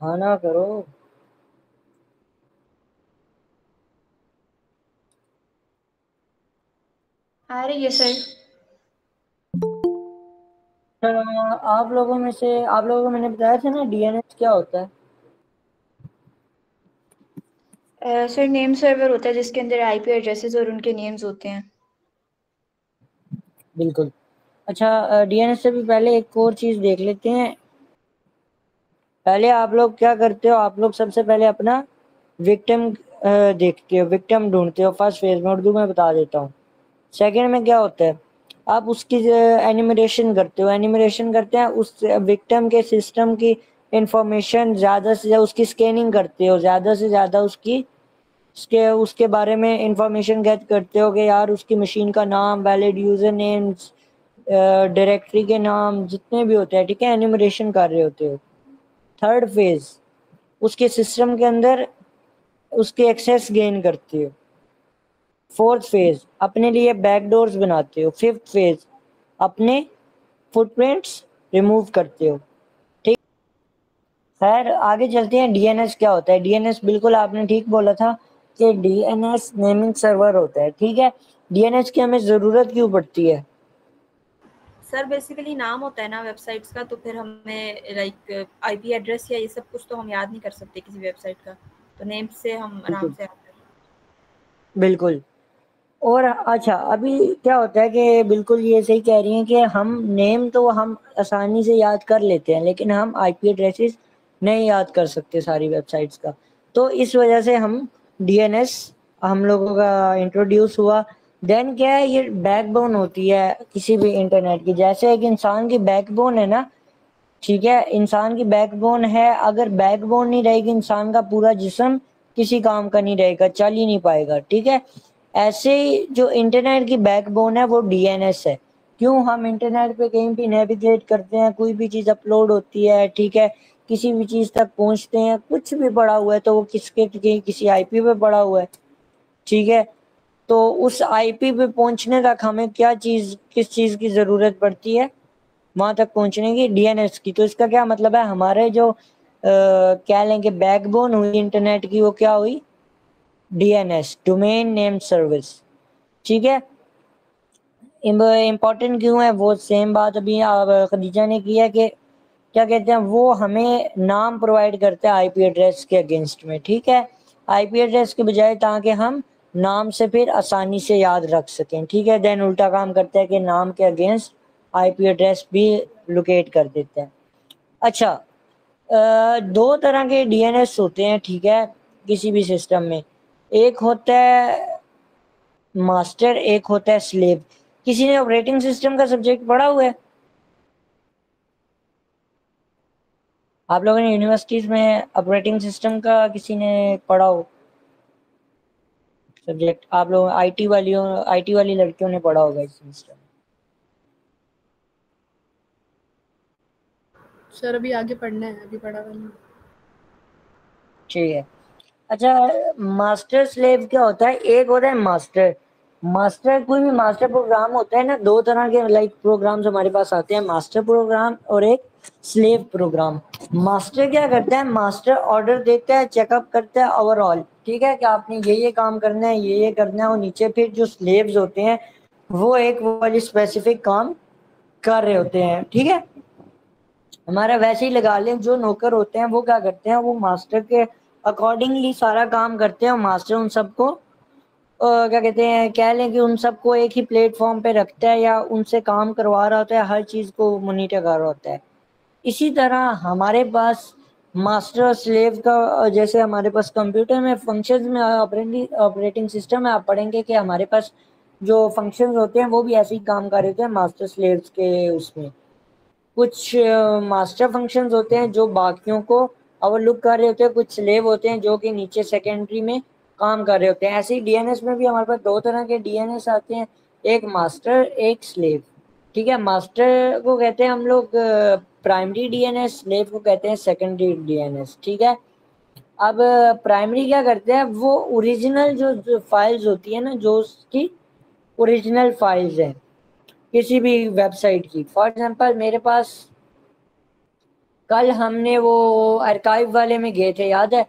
हाँ ना करो। आ रही है सर। आप लोगों को मैंने बताया था ना डीएनएस क्या होता है। सर नेम सर्वर होता है जिसके अंदर आईपी एड्रेसेस और उनके नेम्स होते हैं। बिल्कुल। अच्छा, डीएनएस से भी पहले एक और चीज देख लेते हैं। पहले आप लोग क्या करते हो, आप लोग सबसे पहले अपना विक्टिम देखते हो, विक्टिम ढूंढते हो फर्स्ट फेज में। उर्दू में बता देता हूँ। सेकंड में क्या होता है, आप उसकी एनिमिनेशन करते हो। एनिमिनेशन करते हैं उस विक्टिम के सिस्टम की इंफॉर्मेशन, ज़्यादा से ज़्यादा उसकी स्कैनिंग करते हो, ज़्यादा से ज़्यादा उसके उसके बारे में इंफॉर्मेशन गेट करते हो कि यार उसकी मशीन का नाम, वैलिड यूज़र नेम्स, डायरेक्टरी के नाम जितने भी होते हैं, ठीक है, एनिमिनेशन कर रहे होते हो। थर्ड फेज, उसके सिस्टम के अंदर उसके एक्सेस गेन करते हो। फोर्थ फेज, अपने लिए बैकडोर्स बनाते हो। फिफ्थ फेज, अपने फुटप्रिंट्स रिमूव करते हो। ठीक। खैर आगे चलते हैं। डीएनएस क्या होता है। डीएनएस, बिल्कुल आपने ठीक बोला था कि डीएनएस नेमिंग सर्वर होता है। ठीक है। डीएनएस की हमें ज़रूरत क्यों पड़ती है। सर बेसिकली नाम होता है ना वेबसाइट्स का, तो फिर हमें लाइक आईपी एड्रेस या ये सब कुछ तो हम याद नहीं कर सकते किसी वेबसाइट का, तो नेम से हम आराम बिल्कुल। से याद कर। बिल्कुल। और अच्छा, अभी क्या होता है कि बिल्कुल ये सही कह रही हैं कि हम नेम तो हम आसानी से याद कर लेते हैं, लेकिन हम आईपी एड्रेसेस नहीं याद कर सकते सारी वेबसाइट्स का। तो इस वजह से हम डीएनएस हम लोगों का इंट्रोड्यूस हुआ। देन क्या है, ये बैकबोन होती है किसी भी इंटरनेट की। जैसे एक इंसान की बैकबोन है ना, ठीक है, इंसान की बैकबोन है। अगर बैकबोन नहीं रहेगी, इंसान का पूरा जिस्म किसी काम का नहीं रहेगा, चल ही नहीं पाएगा। ठीक है। ऐसे ही जो इंटरनेट की बैकबोन है वो डीएनएस है। क्यों, हम इंटरनेट पे कहीं भी नेविगेट करते हैं, कोई भी चीज़ अपलोड होती है, ठीक है, किसी भी चीज़ तक पहुंचते हैं, कुछ भी पड़ा हुआ है तो वो किसी आईपी पे पड़ा हुआ है। ठीक है। तो उस आईपी पे पहुंचने तक हमें क्या चीज़, किस चीज़ की ज़रूरत पड़ती है वहां तक पहुंचने की, डीएनएस की। तो इसका क्या मतलब है, हमारे जो क्या लेंगे बैकबोन हुई इंटरनेट की, वो क्या हुई, डीएनएस, डोमेन नेम सर्विस। ठीक है। इम्पोर्टेंट क्यों है, वो सेम बात अभी खदीजा ने की है कि क्या कहते हैं, वो हमें नाम प्रोवाइड करता है आईपी एड्रेस के अगेंस्ट में। ठीक है। आईपी एड्रेस के बजाय, ताकि हम नाम से फिर आसानी से याद रख सकें। ठीक है। देन उल्टा काम करता है कि नाम के अगेंस्ट आईपी एड्रेस भी लोकेट कर देते हैं। अच्छा, दो तरह के डीएनएस होते हैं, ठीक है, किसी भी सिस्टम में। एक होता है मास्टर, एक होता है स्लेव। किसी ने ऑपरेटिंग सिस्टम का सब्जेक्ट पढ़ा हुआ है, आप लोगों ने यूनिवर्सिटीज में ऑपरेटिंग सिस्टम का किसी ने पढ़ा हो सब्जेक्ट, आप लोग आईटी वाली लड़कियों ने पढ़ा होगा इस सिस्टम। सर अभी आगे पढ़ना है, अभी पढ़ा हुआ नहीं। ठीक है। अच्छा, मास्टर स्लेव क्या होता है। एक होता है मास्टर। मास्टर, कोई भी मास्टर प्रोग्राम होता है ना, दो तरह के लाइक प्रोग्राम्स हमारे पास आते हैं, मास्टर प्रोग्राम और एक स्लेव प्रोग्राम। मास्टर क्या करता है, मास्टर ऑर्डर देता है, चेकअप करता है ओवरऑल, ठीक है, कि आपने ये काम करना है, ये करना है। और नीचे फिर जो स्लेव्स होते हैं वो एक वो वाली स्पेसिफिक काम कर रहे होते हैं। ठीक है। हमारा वैसे ही लगा लें, जो नौकर होते हैं वो क्या करते हैं, वो मास्टर के अकॉर्डिंगली सारा काम करते हैं। और मास्टर उन सबको क्या कहते हैं, कह लें कि उन सबको एक ही प्लेटफॉर्म पे रखता है, या उनसे काम करवा रहा होता है, हर चीज़ को मॉनिटर कर रहा होता है। इसी तरह हमारे पास मास्टर और स्लेव का जैसे हमारे पास कंप्यूटर में फंक्शंस में ऑपरेटिंग सिस्टम में आप पढ़ेंगे कि हमारे पास जो फंक्शंस होते हैं वो भी ऐसे ही काम कर रहे होते हैं मास्टर स्लेव्स के उसमें। कुछ मास्टर फंक्शंस होते हैं जो बाकियों को ओवरलुक कर रहे होते हैं, कुछ स्लेव होते हैं जो कि नीचे सेकेंडरी में काम कर रहे होते हैं। ऐसे ही डीएनएस में भी हमारे पास दो तरह के डीएनएस आते हैं, एक मास्टर, एक स्लेव। ठीक है। मास्टर को कहते हैं हम लोग प्राइमरी डीएनएस, स्लेव को कहते हैं सेकेंडरी डीएनएस। ठीक है। अब प्राइमरी क्या करते हैं, वो ओरिजिनल जो फाइल्स होती है ना, जो उसकी ओरिजिनल फाइल्स हैं किसी भी वेबसाइट की। फॉर एग्जांपल मेरे पास कल हमने वो आर्काइव वाले में गए थे, याद है?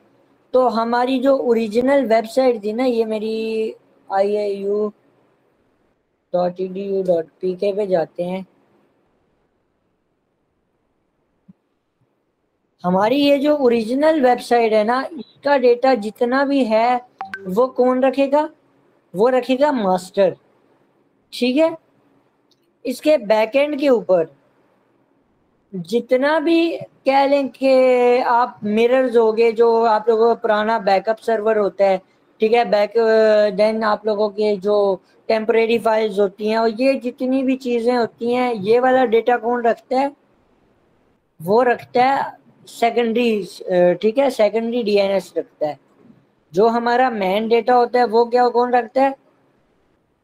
तो हमारी जो ओरिजिनल वेबसाइट थी ना, ये मेरी iau.edu.pk पे जाते हैं। हमारी ये जो ओरिजिनल वेबसाइट है ना, इसका डेटा जितना भी है वो कौन रखेगा? वो रखेगा मास्टर, ठीक है? इसके बैकएंड के ऊपर जितना भी कह लें कि आप मिरर्स होगे, जो आप लोगों का पुराना बैकअप सर्वर होता है, ठीक है, देन आप लोगों के जो टेम्परेरी फाइल्स होती हैं, और ये जितनी भी चीज़ें होती हैं, ये वाला डेटा कौन रखता है? वो रखता है सेकेंडरी, ठीक है, सेकेंडरी डीएनएस रखता है। जो हमारा मेन डेटा होता है वो क्या कौन रखता है?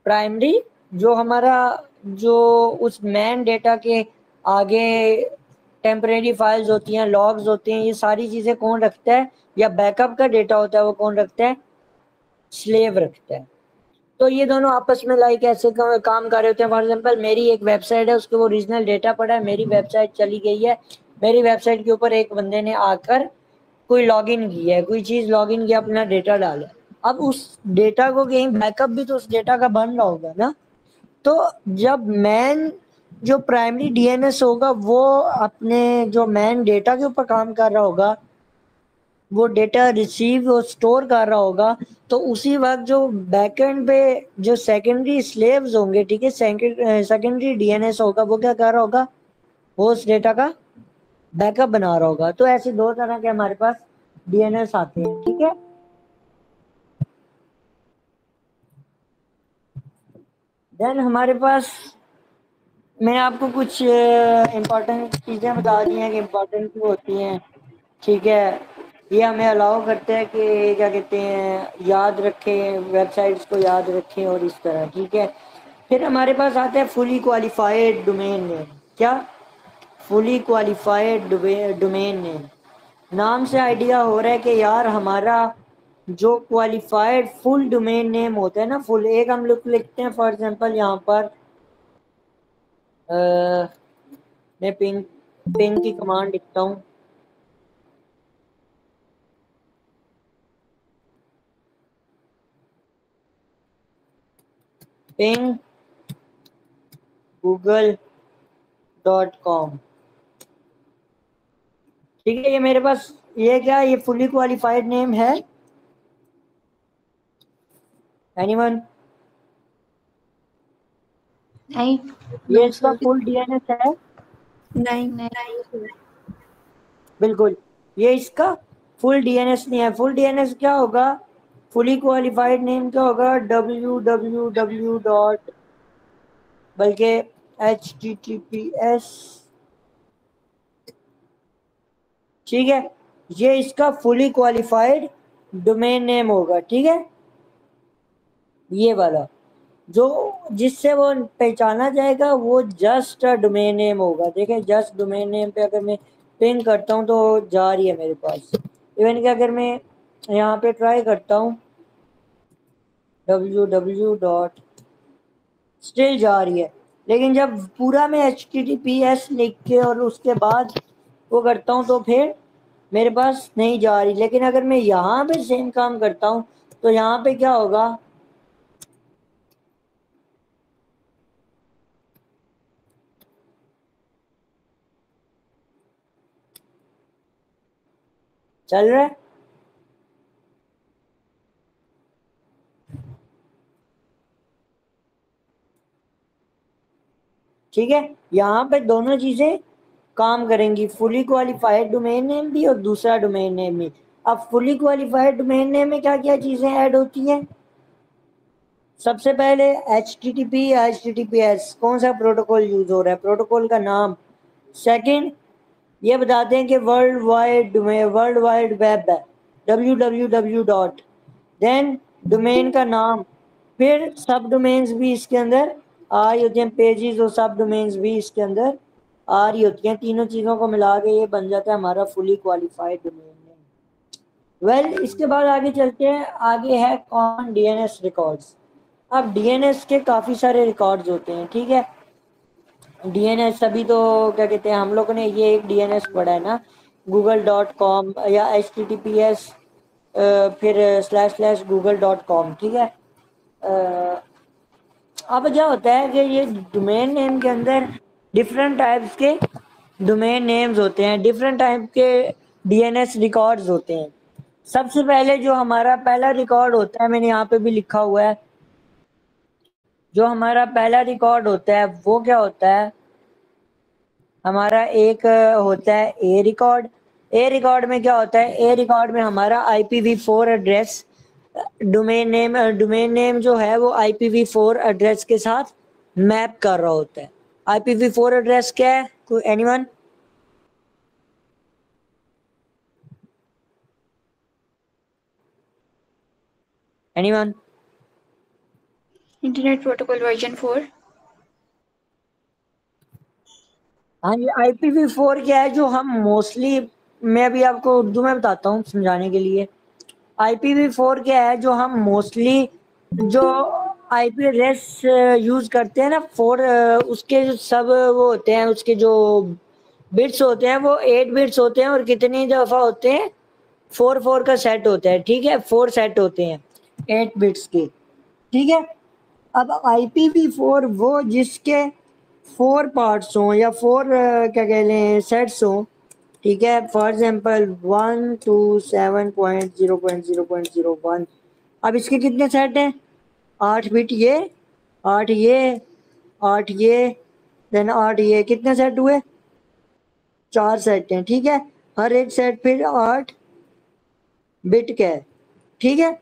प्राइमरी। जो हमारा जो उस मेन डेटा के आगे टेम्परेरी फाइल्स होती हैं, लॉग्स होते हैं, ये सारी चीज़ें कौन रखता है? या बैकअप का डेटा होता है वो कौन रखता है? स्लेव रखता है। तो ये दोनों आपस में लाइक ऐसे काम कर रहे होते हैं। फॉर एग्जांपल मेरी एक वेबसाइट है, उसके वो ओरिजिनल डेटा पड़ा है, मेरी वेबसाइट चली गई है, मेरी वेबसाइट के ऊपर एक बंदे ने आकर कोई लॉगिन की है, कोई चीज़ लॉगिन किया, अपना डेटा डाला। अब उस डेटा को कहीं बैकअप भी तो उस डेटा का बन रहा होगा ना। तो जब मैन जो प्राइमरी डीएनएस होगा वो अपने जो मैन डेटा के ऊपर काम कर रहा होगा, वो डेटा रिसीव और स्टोर कर रहा होगा, तो उसी वक्त जो बैकएंड पे जो सेकेंडरी स्लेव्स होंगे, ठीक है, सेकेंडरी डीएनएस होगा, वो क्या कर रहा होगा? वो उस डेटा का बैकअप बना रहा होगा। तो ऐसे दो तरह के हमारे पास डीएनएस आते हैं, ठीक है। देन हमारे पास, मैंने आपको कुछ इम्पोर्टेंट चीज़ें बता दी हैं कि इम्पोर्टेंट क्यों होती हैं, ठीक है। ये हमें अलाउ करता है कि क्या कहते हैं, याद रखें, वेबसाइट्स को याद रखें और इस तरह, ठीक है। फिर हमारे पास आता है फुली क्वालिफाइड डोमेन नेम। क्या? Fully qualified domain name. नाम से आइडिया हो रहा है कि यार हमारा जो क्वालिफाइड फुल डोमेन नेम होता है ना, फुल, एक हम लोग लिखते हैं फॉर एग्जांपल यहाँ पर मैं पिंग की कमांड लिखता हूँ, पिंग google.com, ठीक है। ये मेरे पास ये क्या, ये फुली क्वालिफाइड नेम है? एनीवन? नहीं ये इसका फुल डीएनएस है? नहीं नहीं बिल्कुल, ये इसका फुल डीएनएस नहीं है। फुल डीएनएस क्या होगा? फुली क्वालिफाइड नेम क्या होगा? www डॉट, बल्कि https, ठीक है, ये इसका फुली क्वालिफाइड डोमेन नेम होगा, ठीक है। ये वाला जो जिससे वो पहचाना जाएगा वो जस्ट डोमेन नेम होगा। देखें, जस्ट डोमेन नेम पे अगर मैं पिंग करता हूँ तो जा रही है मेरे पास। इवन कि अगर मैं यहाँ पे ट्राई करता हूँ www डॉट, स्टिल जा रही है। लेकिन जब पूरा मैं https लिख के और उसके बाद वो करता हूँ तो फिर मेरे पास नहीं जा रही। लेकिन अगर मैं यहाँ पे सेम काम करता हूँ तो यहाँ पे क्या होगा? चल रहा है? ठीक है, यहाँ पे दोनों चीजें काम करेंगी, फुली क्वालिफाइड डोमेन नेम भी और दूसरा डोमेन नेम भी। अब फुली क्वालिफाइड डोमेन नेम में क्या क्या चीजें ऐड होती हैं? सबसे पहले HTTP या HTTPS, कौन सा प्रोटोकॉल यूज हो रहा है, प्रोटोकॉल का नाम। सेकंड, ये बताते हैं कि वर्ल्ड वाइड वेब है, www डॉट, देन डोमेन का नाम, फिर सब डोमेन्स भी इसके अंदर आ रही होती हैं, पेजेस और सब डोमेन्स भी इसके अंदर आ रही होती हैं। तीनों चीज़ों को मिला के ये बन जाता है हमारा fully qualified domain name. Well, इसके बाद आगे चलते हैं। आगे है कॉमन डीएनएस रिकॉर्ड्स। अब डीएनएस के काफ़ी सारे रिकॉर्ड्स होते हैं, ठीक है। डीएनएस तभी तो क्या कहते हैं हम लोगों ने ये एक डीएनएस पढ़ा है ना, google.com या https फिर //google.com, ठीक है। अब क्या होता है कि ये डोमेन नेम के अंदर डिफरेंट टाइप्स के डोमेन नेम्स होते हैं, डिफरेंट टाइप के डीएनएस रिकॉर्ड्स होते हैं। सबसे पहले जो हमारा पहला रिकॉर्ड होता है, मैंने यहाँ पे भी लिखा हुआ है, जो हमारा पहला रिकॉर्ड होता है वो क्या होता है हमारा, एक होता है ए रिकॉर्ड। ए रिकॉर्ड में क्या होता है, ए रिकॉर्ड में हमारा IPv4 एड्रेस, डोमेन नेम जो है वो IPv4 एड्रेस के साथ मैप कर रहा होता है। IPv4 एड्रेस क्या है, कोई anyone? Anyone? Internet protocol version 4। हाँ जी, IPv4 क्या है जो हम मोस्टली, मैं अभी आपको उर्दू में बताता हूँ समझाने के लिए। IPv4 क्या है जो हम मोस्टली जो IP एड्रेस यूज करते हैं ना, उसके जो सब वो होते हैं, उसके जो बिट्स होते हैं वो 8 बिट्स होते हैं, और कितनी दफा होते हैं, 4 का सेट होता है, ठीक है, 4 सेट होते हैं 8 बिट्स के, ठीक है। अब IPv4 वो जिसके 4 पार्ट्स हों या 4 क्या कह लें सेट्स हों, ठीक है, फॉर एग्जाम्पल 1 2 7.0.0.01। अब इसके कितने सेट हैं, 8 बिट ये, 8 ये, 8 ये, देन 8 ये, कितने सेट हुए, 4 सेट हैं, ठीक है। हर एक सेट फिर 8 बिट का है, ठीक है,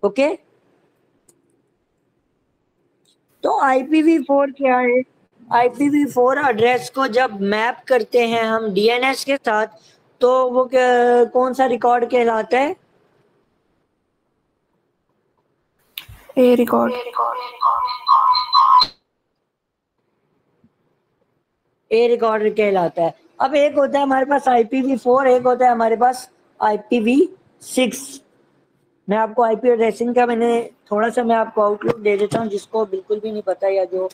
ओके। तो IPv4 क्या है, IPv4 एड्रेस को जब मैप करते हैं हम डीएनएस के साथ, तो वो कौन सा रिकॉर्ड कहलाता है, ए रिकॉर्ड। ए रिकॉर्ड कहलाता है। अब एक होता है हमारे पास IPv4, एक होता है हमारे पास IPv6। मैं आपको IP एड्रेसिंग का मैंने थोड़ा सा मैं आपको आउटलुक दे देता हूँ, जिसको बिल्कुल भी नहीं पता या जो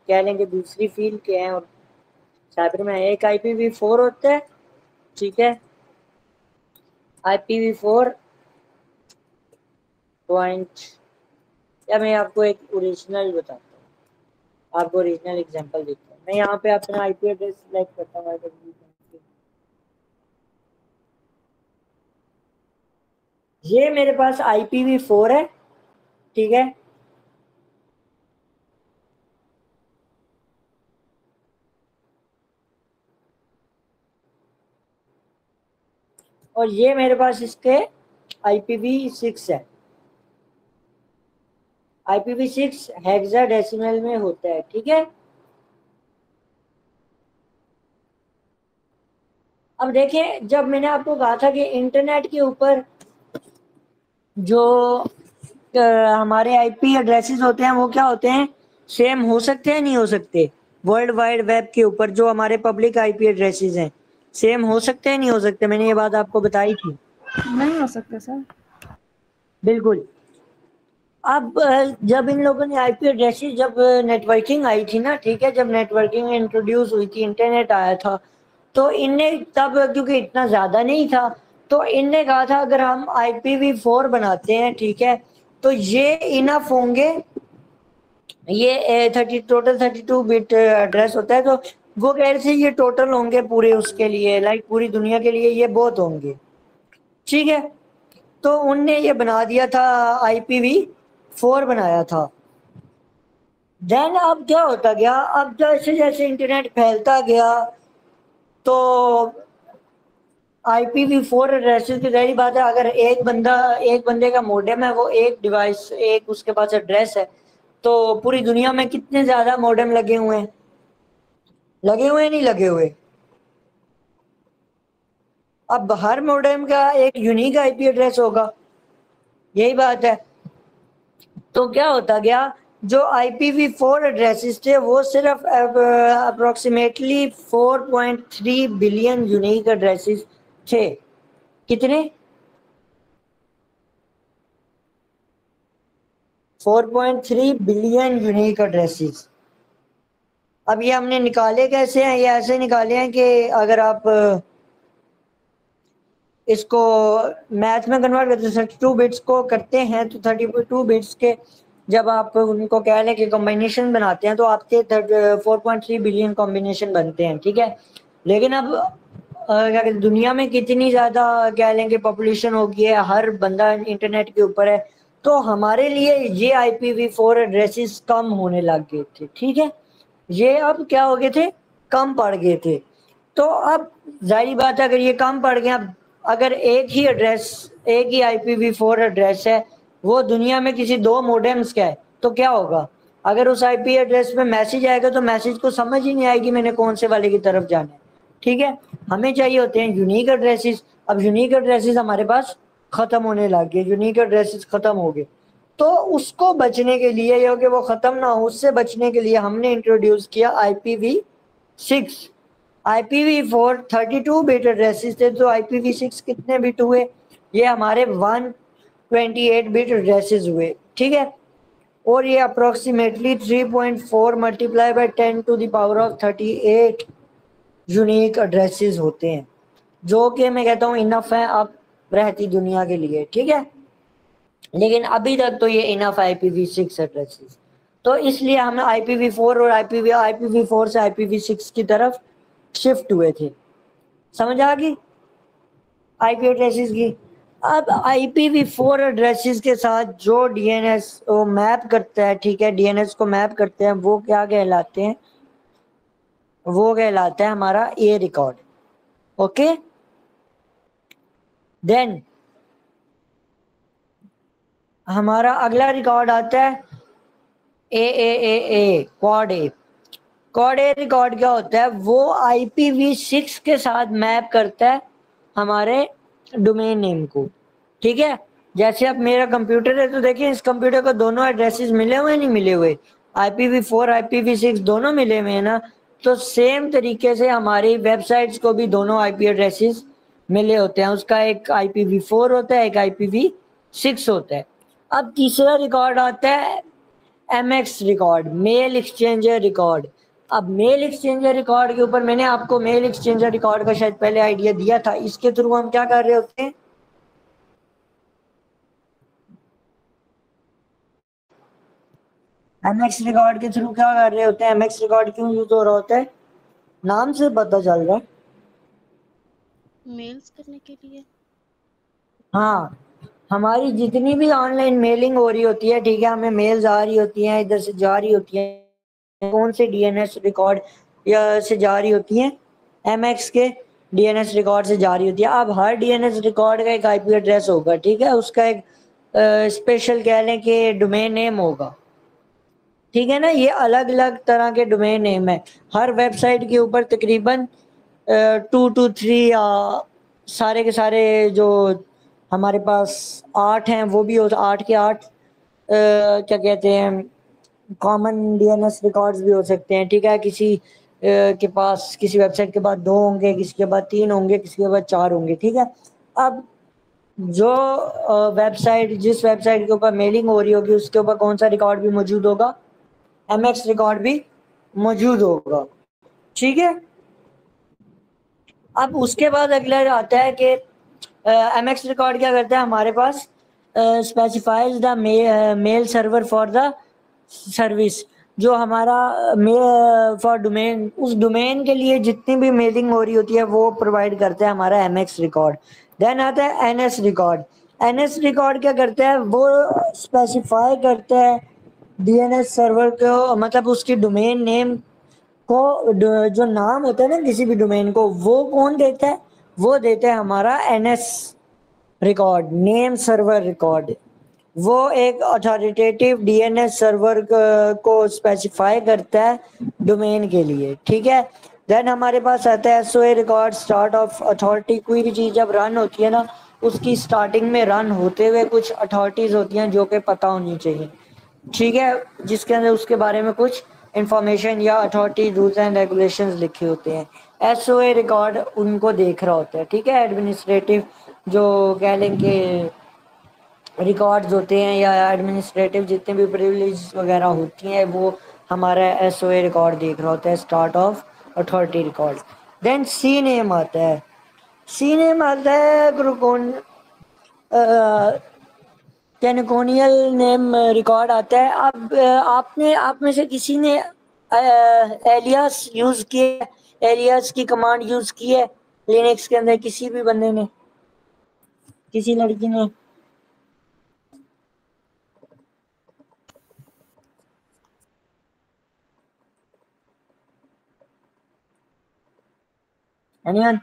कह लेंगे दूसरी फील्ड के हैं और साइबर में, एक IPv4 होता है, ठीक है, IPv4 पॉइंट, या मैं आपको एक ओरिजिनल बताता हूँ, आपको ओरिजिनल एग्जांपल देता हूँ। मैं यहाँ पे अपना IP एड्रेस सिलेक्ट करता हूँ, ये मेरे पास IPv4 है, ठीक है, और ये मेरे पास इसके IPv6 है। IPv6 हेक्साडेसिमल में होता है, ठीक है। अब देखिए, जब मैंने आपको कहा था कि इंटरनेट के ऊपर जो हमारे IP एड्रेसेस होते हैं वो क्या होते हैं, सेम हो सकते हैं, नहीं हो सकते, वर्ल्ड वाइड वेब के ऊपर जो हमारे पब्लिक IP एड्रेसेस हैं सेम हो सकते हैं, नहीं हो सकते, मैंने ये बात आपको बताई थी। नहीं हो सकते सर। बिल्कुल। अब जब इन लोगों ने IP एड्रेसेस, जब नेटवर्किंग आई थी ना, ठीक है, जब नेटवर्किंग इंट्रोड्यूस हुई थी, इंटरनेट आया था, तो इनने तब क्योंकि इतना ज्यादा नहीं था, तो इनने कहा था अगर हम IPv4 बनाते हैं, ठीक है, तो ये इनफ होंगे, ये टोटल 32 बिट एड्रेस होता है, तो वो कह रहे थे ये टोटल होंगे पूरे उसके लिए, लाइक पूरी दुनिया के लिए ये बहुत होंगे, ठीक है। तो उनने ये बना दिया था, IPv4 बनाया था। देन अब क्या होता गया, अब जैसे जैसे इंटरनेट फैलता गया, तो IPv4 एड्रेसेस की जाहिर बात है, अगर एक बंदे का मॉडेम है, वो एक डिवाइस, एक उसके पास एड्रेस है, तो पूरी दुनिया में कितने ज्यादा मॉडेम लगे हुए हैं, लगे हुए हैं, नहीं लगे हुए। अब हर मॉडेम का एक यूनिक IP एड्रेस होगा, यही बात है। तो क्या होता गया, जो IPv4 एड्रेसेस थे वो सिर्फ अप्रोक्सीमेटली 4.3 बिलियन यूनिक एड्रेसेस थे। कितने? 4.3 बिलियन यूनिक एड्रेसेस। अब ये हमने निकाले कैसे हैं, ये ऐसे निकाले हैं कि अगर आप इसको मैथ में कन्वर्ट करते हैं 32 बिट्स को करते हैं तो 32 बिट्स के जब आप उनको कह लें कि कॉम्बिनेशन बनाते हैं तो आपके 4.3 बिलियन कॉम्बिनेशन बनते हैं, ठीक है। लेकिन अब क्या कहते हैं, दुनिया में कितनी ज़्यादा कह लें कि पॉपुलेशन हो गई है, हर बंदा इंटरनेट के ऊपर है, तो हमारे लिए ये IPv4 एड्रेसेस कम होने लग गए थे, ठीक है। ये अब क्या हो गए थे, कम पड़ गए थे। तो अब जाहिर बात है अगर ये कम पड़ गए, अब अगर एक ही एड्रेस, एक ही IPv4 एड्रेस है, वो दुनिया में किसी 2 मोडेम्स का है, तो क्या होगा, अगर उस IP एड्रेस पे मैसेज आएगा तो मैसेज को समझ ही नहीं आएगी मैंने कौन से वाले की तरफ जाना है, ठीक है। हमें चाहिए होते हैं यूनिक एड्रेसेस। अब यूनिक एड्रेसेस हमारे पास खत्म होने लग गए, यूनिक एड्रेसेस खत्म हो गए, तो उसको बचने के लिए या कि वो खत्म ना हो उससे बचने के लिए हमने इंट्रोड्यूस किया IPv6। IPv4 32 बिट एड्रेसेस थे, तो IPv6 कितने बिट हुए, ये हमारे 128 बिट एड्रेसेस हुए, ठीक है। और ये approximately 3.4 multiply by 10 to the power of 38 unique addresses होते हैं, जो कि मैं कहता हूँ इनफ है अब रहती दुनिया के लिए, ठीक है। लेकिन अभी तक तो ये इनफ IPv6 एड्रेसेस, तो इसलिए हम IPv4 और IPv4 से IPv6 की तरफ शिफ्ट हुए थे। समझ आ गई IP एड्रेसेस की। अब IPv4 एड्रेसेस के साथ जो DNS वो मैप करता है, ठीक है, DNS को मैप करते हैं, वो क्या कहलाते हैं, वो कहलाता है हमारा A रिकॉर्ड, ओके। देन हमारा अगला रिकॉर्ड आता है ए क्वाड ए। क्वाड ए रिकॉर्ड क्या होता है, वो IPv6 के साथ मैप करता है हमारे डोमेन नेम को, ठीक है। जैसे अब मेरा कंप्यूटर है तो देखिए इस कंप्यूटर को दोनों एड्रेसेस मिले हुए नहीं मिले हुए, IPv4 IPv6 दोनों मिले हुए हैं ना, तो सेम तरीके से हमारी वेबसाइट्स को भी दोनों IP एड्रेसेस मिले होते हैं, उसका एक IPv4 होता है, एक IPv6 होता है। अब तीसरा रिकॉर्ड आता है MX record, mail exchanger record. अब मेल एक्सचेंजर रिकॉर्ड के ऊपर मैंने आपको मेल एक्सचेंजर रिकॉर्ड का शायद पहले आइडिया दिया था, इसके थ्रू हम क्या कर रहे होते हैं, MX रिकॉर्ड के थ्रू क्या कर रहे होते हैं, MX रिकॉर्ड क्यों यूज हो रहा होता है, नाम से पता चल रहा है, मेल्स करने के लिए। हाँ, हमारी जितनी भी ऑनलाइन मेलिंग हो रही होती है, ठीक है, हमें मेल्स आ रही होती हैं, इधर से जा रही होती है, कौन से DNS रिकॉर्ड या से जा रही होती है, MX के DNS रिकॉर्ड से जा रही होती है। अब हर DNS रिकॉर्ड का एक IP एड्रेस होगा, ठीक है, उसका एक स्पेशल कह लें कि डोमेन नेम होगा, ठीक है ना। ये अलग अलग तरह के डोमेन नेम है, हर वेबसाइट के ऊपर तकरीबन 2 to 3 या सारे के सारे जो हमारे पास 8 हैं वो भी हो 8 के 8 क्या कहते हैं कॉमन DNS रिकॉर्ड्स भी हो सकते हैं, ठीक है। किसी के पास किसी वेबसाइट के बाद 2 होंगे, किसी के बाद 3 होंगे, किसी के बाद 4 होंगे, ठीक है। अब जो वेबसाइट जिस वेबसाइट के ऊपर मेलिंग हो रही होगी उसके ऊपर कौन सा रिकॉर्ड भी मौजूद होगा, MX रिकॉर्ड भी मौजूद होगा, ठीक है। अब उसके बाद अगला आता है कि MX रिकॉर्ड क्या करता है, हमारे पास specifies the mail server for the service, जो हमारा मेल फॉर डोमेन, उस डोमेन के लिए जितनी भी मेलिंग हो रही होती है वो प्रोवाइड करता है हमारा MX रिकॉर्ड। देन आता है NS रिकॉर्ड। NS रिकॉर्ड क्या करता है, वो स्पेसिफाई करता है DNS सर्वर को, मतलब उसकी डोमेन नेम को, जो नाम होता है ना किसी भी डोमेन को, वो कौन देता है, वो देता है हमारा NS record, name server record. वो एक अथॉरिटेटिव DNS सर्वर को स्पेसिफाई करता है डोमेन के लिए, ठीक है। देन हमारे पास आता है SOA record, start of authority. कोई भी चीज़ जब रन होती है ना, उसकी स्टार्टिंग में रन होते हुए कुछ अथॉरिटीज़ होती हैं जो कि पता होनी चाहिए, ठीक है, जिसके अंदर उसके बारे में कुछ इंफॉर्मेशन या अथॉरिटी रूल्स एंड रेगुलेशंस लिखे होते हैं। SOA रिकॉर्ड उनको देख रहा होता है, ठीक है। एडमिनिस्ट्रेटिव जो कह लें कि रिकॉर्ड्स होते हैं या एडमिनिस्ट्रेटिव जितने भी प्रिविलेज वगैरह होती हैं वो हमारा एसओए रिकॉर्ड देख रहा होता है, start of authority record. Then C name आता है, सी नेम आता है कैनोनियल नेम रिकॉर्ड आता है। अब आपने आप में से किसी ने एलियास यूज किया, एलियास की कमांड यूज की है लिनक्स के अंदर? किसी भी बंदे ने, किसी लड़की ने? एनीवन?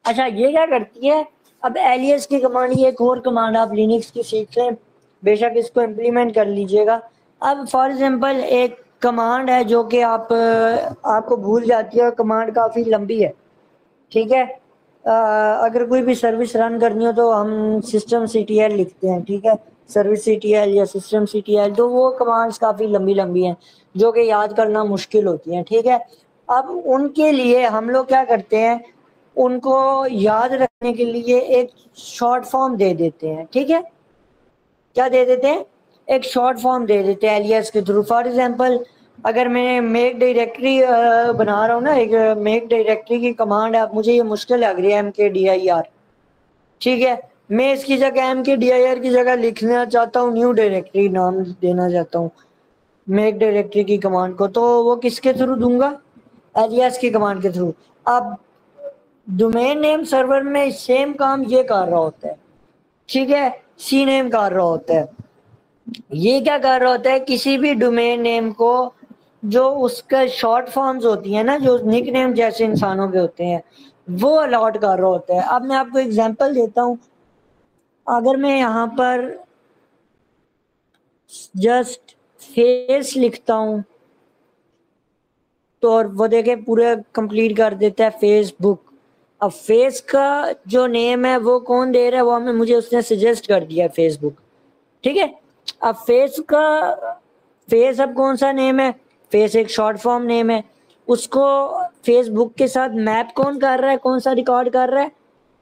अच्छा, ये क्या करती है? अब एलियस की कमांड, ये एक और कमांड आप लिनक्स की सीख लें, बेशक इसको इम्प्लीमेंट कर लीजिएगा। अब फॉर एग्जांपल एक कमांड है जो कि आपको भूल जाती है और कमांड काफ़ी लंबी है, ठीक है। अगर कोई भी सर्विस रन करनी हो तो हम सिस्टम CTL लिखते हैं, ठीक है, सर्विस CTL या सिस्टम CTL, तो वो कमांड्स काफ़ी लंबी लंबी हैं जो कि याद करना मुश्किल होती हैं, ठीक है। अब उनके लिए हम लोग क्या करते हैं, उनको याद रखने के लिए एक शॉर्ट फॉर्म दे देते हैं, ठीक है। क्या दे देते हैं? एक शॉर्ट फॉर्म दे देते हैं एलियास के थ्रू। फॉर एग्जांपल अगर मैं मेक डायरेक्टरी बना रहा हूँ ना, एक मेक डायरेक्टरी की कमांड है, अब मुझे ये मुश्किल लग रही है MKDIR, ठीक है, मैं इसकी जगह MKDIR की जगह लिखना चाहता हूँ न्यू डायरेक्टरी नाम देना चाहता हूँ मेक डायरेक्टरी की कमांड को, तो वो किसके थ्रू दूंगा? एलियास की कमांड के थ्रू। अब डोमेन नेम सर्वर में सेम काम ये कर रहा होता है, ठीक है, सी नेम कर रहा होता है। ये क्या कर रहा होता है, किसी भी डोमेन नेम को जो उसका शॉर्ट फॉर्म्स होती है ना, जो निक नेम जैसे इंसानों के होते हैं, वो अलॉट कर रहा होता है। अब मैं आपको एग्जांपल देता हूं, अगर मैं यहाँ पर जस्ट फेस लिखता हूं तो और वो देखे पूरे कंप्लीट कर देता है फेसबुक। अब फेस का जो नेम है वो कौन दे रहा है, वो हमें मुझे उसने सजेस्ट कर दिया फेसबुक, ठीक है। अब फेस अब कौन सा नेम है? फेस एक शॉर्ट फॉर्म नेम है, उसको फेसबुक के साथ मैप कौन कर रहा है, कौन सा रिकॉर्ड कर रहा है?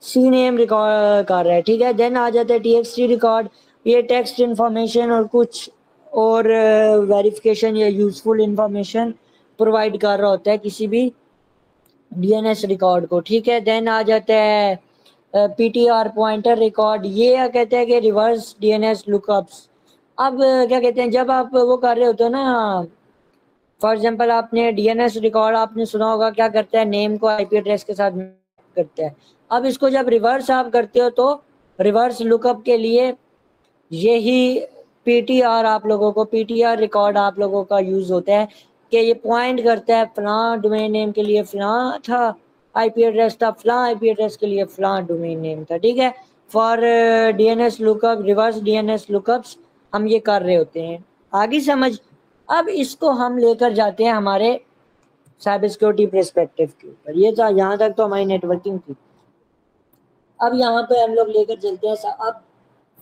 सी नेम रिकॉर्ड कर रहा है, ठीक है। देन आ जाता है TXT रिकॉर्ड, ये टेक्स्ट इंफॉर्मेशन और कुछ और वेरिफिकेशन या यूजफुल इंफॉर्मेशन प्रोवाइड कर रहा होता है किसी भी DNS रिकॉर्ड को, ठीक है। देन आ जाता है PTR पॉइंटर रिकॉर्ड, ये कहते हैं कि रिवर्स DNS लुकअप्स। अब क्या कहते हैं, जब आप वो कर रहे होते हो ना, फॉर एग्जांपल आपने DNS रिकॉर्ड आपने सुना होगा, क्या करता है, नेम को IP एड्रेस के साथ करता है। अब इसको जब रिवर्स आप करते हो तो रिवर्स लुकअप के लिए यही PTR आप लोगों को, PTR रिकॉर्ड आप लोगों का यूज होता है कि ये पॉइंट करता है फलां डोमेन नेम के लिए फलां था IP एड्रेस था, फलां IP एड्रेस के लिए फलां डोमेन नेम था, ठीक है। For DNS lookup, reverse DNS lookups हम ये कर रहे होते हैं। आगे समझ? अब इसको हम लेकर जाते हैं हमारे साइबर सिक्योरिटी पर्सपेक्टिव के ऊपर। ये था, यहाँ तक तो हमारी नेटवर्किंग थी। अब यहाँ पे हम लोग लेकर चलते हैं। अब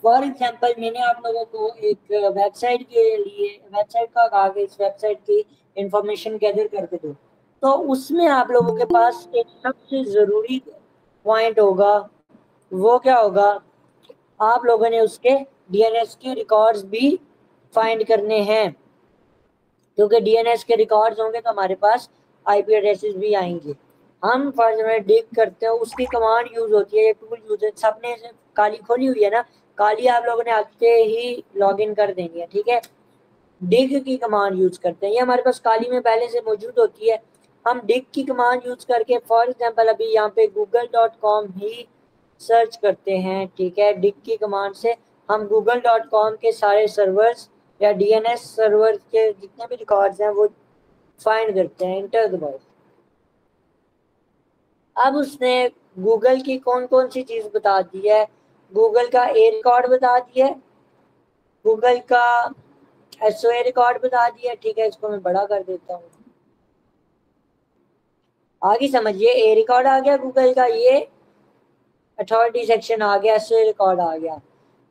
फॉर एग्जांपल मैंने आप लोगों को एक वेबसाइट के लिए, वेबसाइट का कहा कि इस वेबसाइट की इंफॉर्मेशन गैदर करके दो, तो उसमें आप लोगों के पास एक सबसे ज़रूरी पॉइंट होगा, वो क्या होगा, आप लोगों ने उसके DNS के रिकॉर्ड्स भी फाइंड करने हैं, क्योंकि DNS के रिकॉर्ड्स होंगे तो हमारे पास IP एड्रेसेस भी आएंगे। हम फर्स्ट में डिग करते हैं, उसकी कमांड यूज होती है, ये टूल यूज है, सबने काली खोली हुई है ना, काली आप लोगों ने आते ही लॉगिन कर देनी है, ठीक है। डिग की कमांड यूज करते हैं, ये हमारे पास काली में पहले से मौजूद होती है। हम डिग की कमांड यूज करके फॉर एग्जांपल अभी यहाँ पे google.com ही सर्च करते हैं, ठीक है। डिग की कमांड से हम google.com के सारे सर्वर्स या DNS सर्वर के जितने भी रिकॉर्ड्स हैं वो फाइंड करते हैं, इंटर दबाओ। अब उसने गूगल की कौन कौन सी चीज बता दी है, गूगल का A रिकॉर्ड बता दिया है, गूगल का SOA रिकॉर्ड बता दिया, ठीक है। इसको मैं बड़ा कर देता हूँ, आगे समझिए। A रिकॉर्ड आ गया गूगल का, ये अथॉरिटी सेक्शन आ गया, SOA रिकॉर्ड आ गया।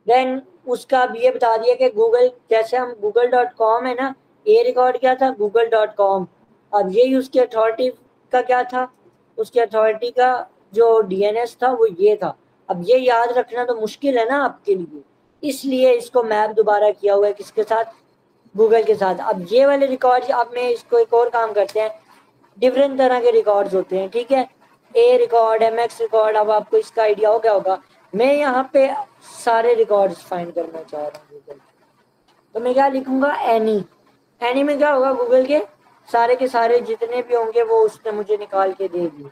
देन उसका अब ये बता दिया कि गूगल, जैसे हम google.com है ना, A रिकॉर्ड क्या था, google.com। अब ये उसकी अथॉरिटी का क्या था, उसकी अथॉरिटी का जो DNS था वो ये था। अब ये याद रखना तो मुश्किल है ना आपके लिए, इसलिए इसको मैप दोबारा किया हुआ है किसके साथ, गूगल के साथ। अब ये वाले रिकॉर्ड, अब मैं इसको एक और काम करते हैं, डिफरेंट तरह के रिकॉर्ड्स होते हैं, ठीक है, ए रिकॉर्ड, MX रिकॉर्ड, अब आपको इसका आइडिया हो गया होगा। मैं यहाँ पे सारे रिकॉर्ड्स फाइंड करना चाह रहा हूँ गूगल, तो मैं क्या लिखूंगा, एनी में क्या होगा, गूगल के सारे जितने भी होंगे वो उसने मुझे निकाल के दे दिए,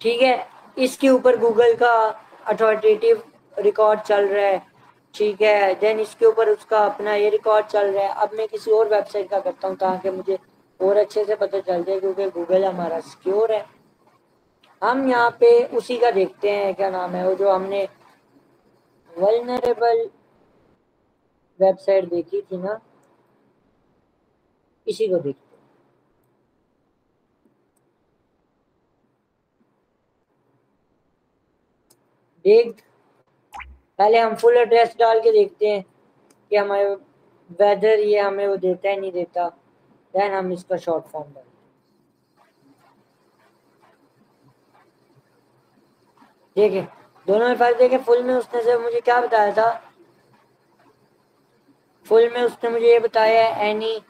ठीक है। इसके ऊपर गूगल का अथॉरिटेटिव रिकॉर्ड चल रहा है, ठीक है। देन इसके ऊपर उसका अपना ये रिकॉर्ड चल रहा है। अब मैं किसी और वेबसाइट का करता हूँ ताकि मुझे और अच्छे से पता चल जाए, क्योंकि गूगल हमारा सिक्योर है। हम यहाँ पे उसी का देखते हैं, क्या नाम है वो जो हमने वल्नरेबल वेबसाइट देखी थी ना, इसी को देखते हैं। देख, पहले हम फुल एड्रेस डाल के देखते हैं कि हमारे वेदर ये हमें वो देता है नहीं देता। देन हम इसका शॉर्ट फॉर्म डालते हैं। देखिए दोनों में फर्क देखे। फुल में उसने से मुझे क्या बताया था, फुल में उसने मुझे ये बताया है एनी,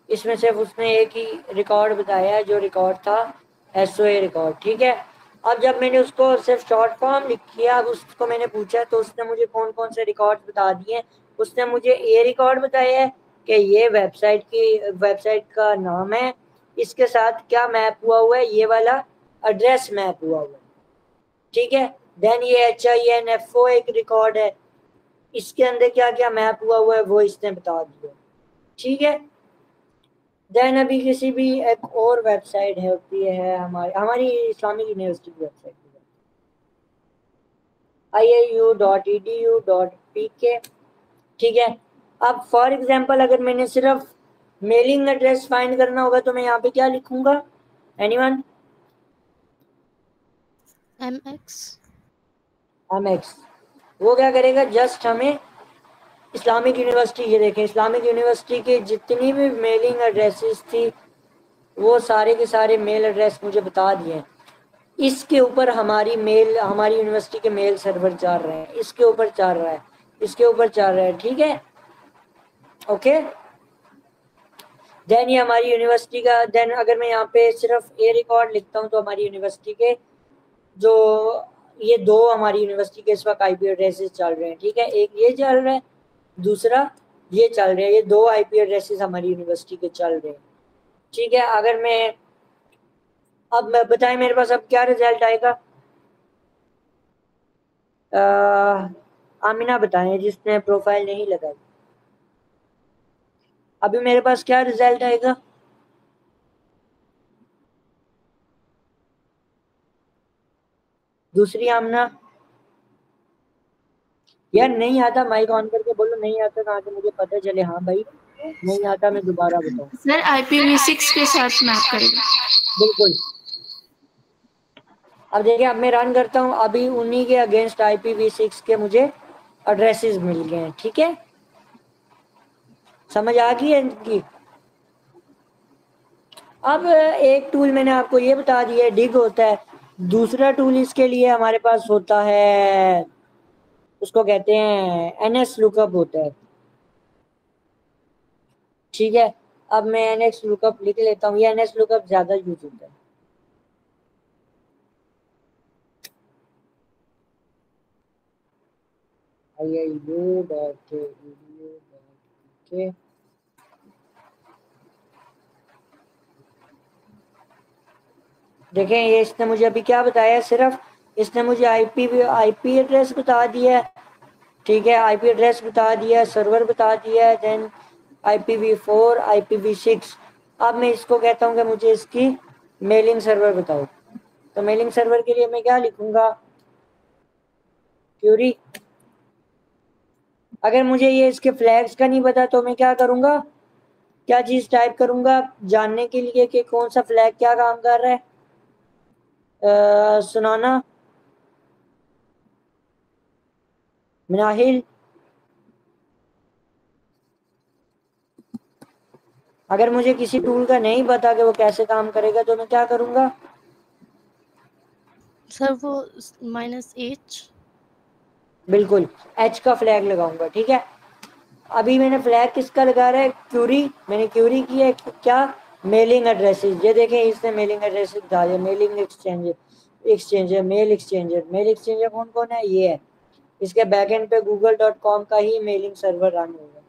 इसमें सिर्फ उसने एक ही रिकॉर्ड बताया है जो रिकॉर्ड था SOA रिकॉर्ड, ठीक है। अब जब मैंने उसको सिर्फ शॉर्ट फॉर्म लिखी है, अब उसको मैंने पूछा तो उसने मुझे कौन कौन से रिकॉर्ड बता दिए। उसने मुझे ए रिकॉर्ड बताया है कि ये वेबसाइट का नाम है, इसके साथ क्या मैप हुआ है, ये वाला एड्रेस मैप हुआ है, ठीक है। देन ये HINFO एक रिकॉर्ड है, इसके अंदर क्या क्या मैप हुआ है वो इसने बता दिया, ठीक है। देन अभी किसी भी एक और वेबसाइट है होती है हमारी इस्लामिक यूनिवर्सिटी की वेबसाइट, iau.edu.pk, ठीक है। अब फॉर एग्जांपल अगर मैंने सिर्फ मेलिंग एड्रेस फाइंड करना होगा तो मैं यहाँ पे क्या लिखूंगा, एनीवन, MX। वो क्या करेगा, जस्ट हमें इस्लामिक यूनिवर्सिटी, ये देखें इस्लामिक यूनिवर्सिटी के जितनी भी मेलिंग एड्रेसेस थी वो सारे के सारे मेल एड्रेस मुझे बता दिए। इसके ऊपर हमारी यूनिवर्सिटी के मेल सर्वर चल रहे हैं, इसके ऊपर चल रहा है, इसके ऊपर चल रहा है, ठीक है, ओके। देन ये हमारी यूनिवर्सिटी का, देन अगर मैं यहाँ पे सिर्फ ए रिकॉर्ड लिखता हूँ तो हमारी यूनिवर्सिटी के जो ये दो हमारी यूनिवर्सिटी के इस वक्त IP एड्रेसेस चल रहे हैं, ठीक है। एक ये चल रहा है, दूसरा ये चल रहा है, ये दो IP एड्रेसेस हमारी यूनिवर्सिटी के चल रहे हैं, ठीक है। अगर मैं अब बताएं मेरे पास अब क्या रिजल्ट आएगा, आमिना बताएं जिसने प्रोफाइल नहीं लगाई, अभी मेरे पास क्या रिजल्ट आएगा, दूसरी आमना। यार नहीं आता, माइक ऑन करके बोलो नहीं आता, कहाँ से मुझे पता चले, हाँ भाई नहीं आता, मैं दोबारा बताऊं। सर IPv6 के साथ मैप करेगा। बिल्कुल। अब देखिए, अब मैं रन करता हूँ, अभी उन्हीं के अगेंस्ट IPv6 के मुझे एड्रेसेस मिल गए हैं, ठीक है। समझ आ गई है इनकी। अब एक टूल मैंने आपको ये बता दिया है, डिग होता है। दूसरा टूल इसके लिए हमारे पास होता है, उसको कहते हैं NS लुकअप होता है, ठीक है। अब मैं NS लुकअप लिख लेता हूँ, ये NS लुकअप ज्यादा यूज होता है। iau.edu.pk, देखें ये इसने मुझे अभी क्या बताया, सिर्फ इसने मुझे IP एड्रेस बता दिया है, ठीक है, IP एड्रेस बता दिया, सर्वर बता दिया है, देन IPv4 IPv6। अब मैं इसको कहता हूँ कि मुझे इसकी मेलिंग सर्वर बताओ, तो मेलिंग सर्वर के लिए मैं क्या लिखूंगा, क्यूरी। अगर मुझे ये इसके फ्लैग्स का नहीं पता तो मैं क्या करूंगा, क्या चीज टाइप करूंगा जानने के लिए कि कौन सा फ्लैग क्या काम कर रहा है, सुनाना, मिनाहिल। अगर मुझे किसी टूल का नहीं पता कि वो कैसे काम करेगा तो मैं क्या करूंगा, सर वो -H बिल्कुल एच का फ्लैग लगाऊंगा, ठीक है। अभी मैंने फ्लैग किसका लगा रहा है, क्यूरी, मैंने क्यूरी की है क्या, मेलिंग एड्रेसेस। ये देखें इसने मेलिंग एड्रेसेस डाले, mailing exchanger, mail exchanger. Mail exchanger कौन कौन है, ये है। इसके बैकएंड पे google.com का ही मेलिंग सर्वर रन होगा,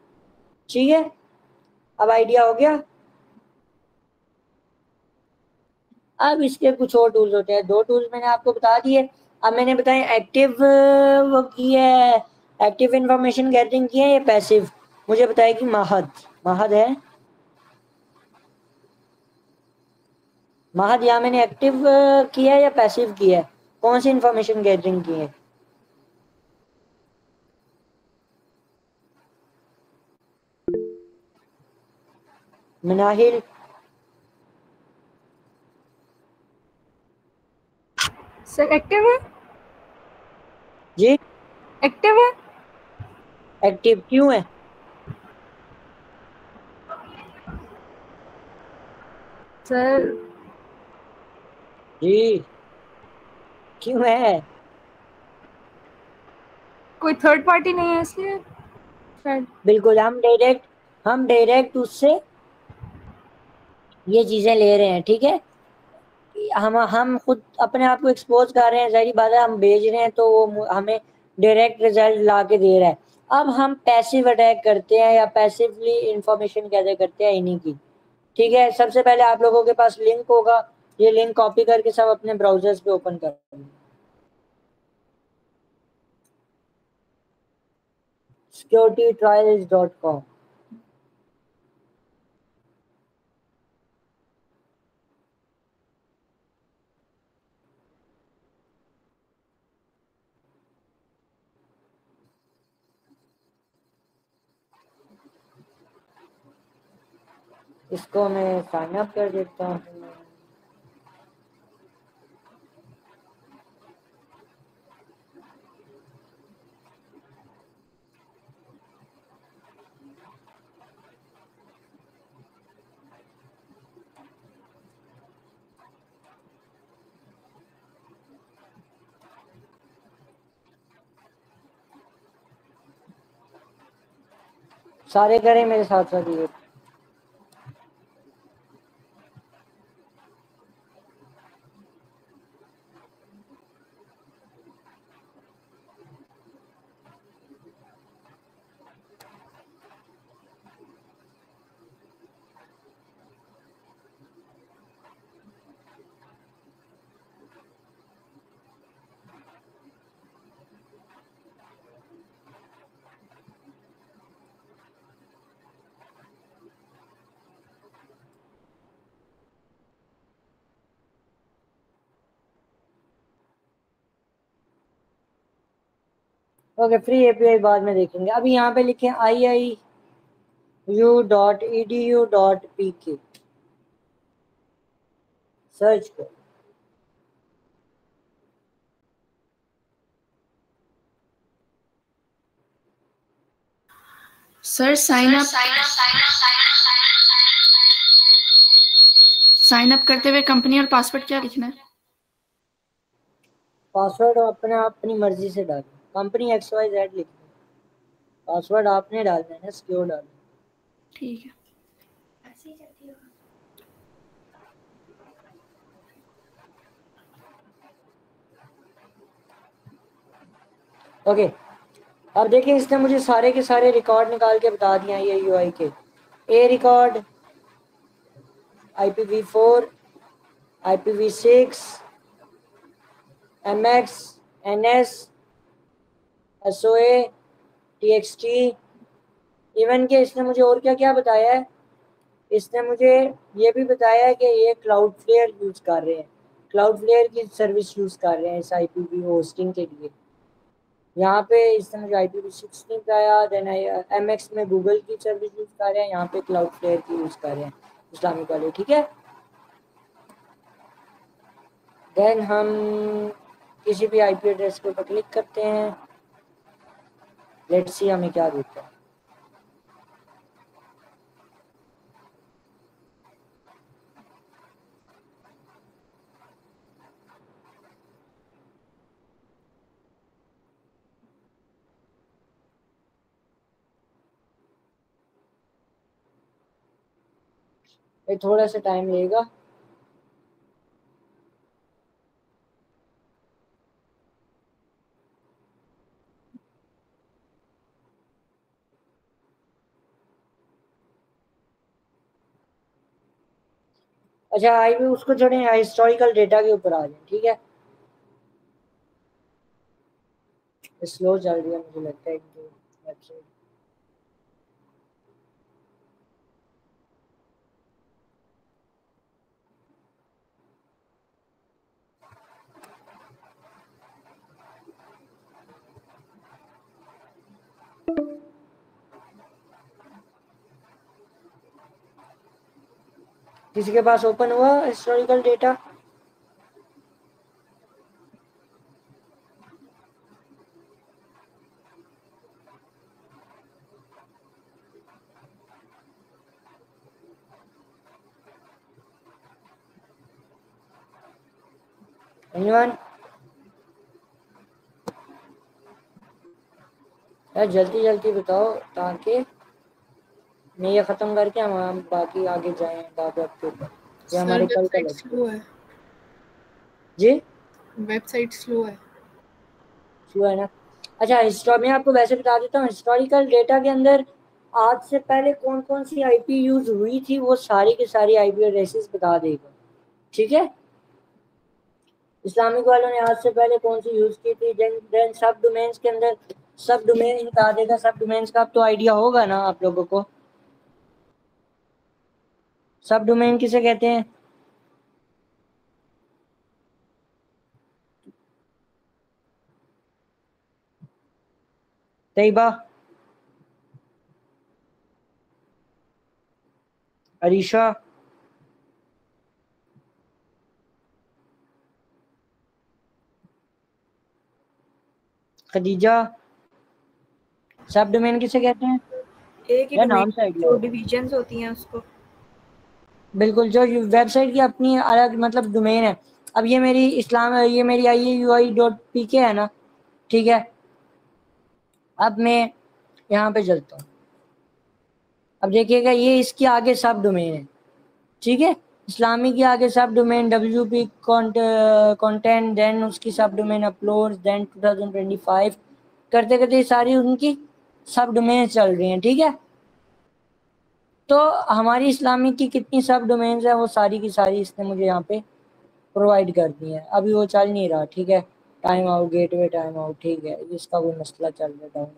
ठीक है। अब आइडिया हो गया। अब इसके कुछ और टूल्स होते हैं, 2 टूल्स मैंने आपको बता दिए। अब मैंने बताया एक्टिव वो की है, एक्टिव इंफॉर्मेशन गैदरिंग की है या पैसिव। मुझे बताएगी महद, महद है महद, यहाँ मैंने एक्टिव किया है या पैसिव किया है, कौन सी इंफॉर्मेशन गैदरिंग की है। मनाहिल, सर एक्टिव है, जी एक्टिव है। एक्टिव क्यों है, सर जी क्यों है। कोई थर्ड पार्टी नहीं है इसलिए शायद। बिल्कुल हम डायरेक्ट उससे ये चीजें ले रहे हैं, ठीक है। हम खुद अपने आप को एक्सपोज कर रहे हैं, जाहिर बात है हम भेज रहे हैं तो वो हमें डायरेक्ट रिजल्ट ला के दे रहा है। अब हम पैसिव अटैक करते हैं या पैसिवली इंफॉर्मेशन गैदर करते हैं इन्हीं की, ठीक है। सबसे पहले आप लोगों के पास लिंक होगा, ये लिंक कॉपी करके सब अपने ब्राउजर्स पे ओपन कर securitytrials.com। इसको मैं साइन अप कर देता हूँ। सारे करें मेरे साथ साथ ये। ओके, फ्री एपीआई बाद में देखेंगे। अभी यहाँ पे लिखें iiu.edu.pk, सर्च करो। सर साइन अप करते हुए कंपनी और पासवर्ड क्या लिखना है? पासवर्ड अपने आप अपनी मर्जी से डालें, कंपनी XYZ लिखना, पासवर्ड आपने डालना है ना, सिक्योर डालना। ठीक है। ओके, अब देखिए इसने मुझे सारे के सारे रिकॉर्ड निकाल के बता दिया ये यूआई के। A record, IPv4, IPv6, MX, NS, SOA, TXT। Even के इसने मुझे और क्या क्या बताया है, इसने मुझे ये भी बताया है कि ये क्लाउडफ्लेयर यूज कर रहे हैं, क्लाउडफ्लेयर की सर्विस यूज कर रहे हैं इस IPv होस्टिंग के लिए। यहाँ पे इसने मुझे IPv6 नहीं बताया। देन MX में गूगल की सर्विस यूज कर रहे हैं, यहाँ पे क्लाउडफ्लेयर की यूज कर रहे हैं इस्लामिक वाले, ठीक है। देन हम किसी भी IP एड्रेस के ऊपर क्लिक करते हैं, लेट्स सी हमें क्या देता है। ये थोड़ा सा टाइम लगेगा। अच्छा आईपी उसको छोड़ें, हिस्टोरिकल डेटा के ऊपर आ जाए, ठीक है। स्लो चल रही है मुझे लगता है वेबसाइट। किसी के पास ओपन हुआ हिस्टोरिकल डेटा? एनीवन? यार जल्दी जल्दी बताओ ताकि मैं ये खत्म करके हम बाकी आगे जाएं बाबा के ऊपर। ये सर हमारे कल का वेबसाइट लेक्चर स्लो है, जी। वेबसाइट स्लो है। स्लो है ना? अच्छा मैं आपको वैसे बता देता हूँ, हिस्टोरिकल डेटा के अंदर आज से पहले कौन कौन सी आईपी यूज हुई थी वो सारी की सारी आईपी एड्रेसेस बता देगा, ठीक है। इस्लामिक वालों ने आज से पहले कौन सी यूज की थी, देन सब डोमेन्स के अंदर सब डोमेन बता देगा। सब डोमेन्स का अब तो आइडिया होगा ना आप लोगों को। सब डोमेन किसे कहते हैं? तैयबा, अरीशा, खदीजा, सब डोमेन किसे कहते हैं? एक ही या डोमेन नाम से आइडिया जो होगा। डिविजन्स होती हैं उसको। बिल्कुल, जो वेबसाइट की अपनी अलग मतलब डोमेन है। अब ये मेरी ये मेरी IAUI.pk है ना, ठीक है। अब मैं यहाँ पे चलता हूँ। अब देखिएगा ये इसके आगे सब डोमेन है, ठीक है। इस्लामी के आगे सब डोमेन WP कंटेंट, देन उसकी सब डोमेन अपलोड, देन 2025 करते करते सारी उनकी सब डोमेन चल रही हैं, ठीक है। तो हमारी इस्लामिक की कितनी सब डोमेन्स है वो सारी की सारी इसने मुझे यहाँ पे प्रोवाइड कर दी है। अभी वो चल नहीं रहा, ठीक है। Time out, gateway time out, ठीक है, इसका कोई मसला चल रहा है।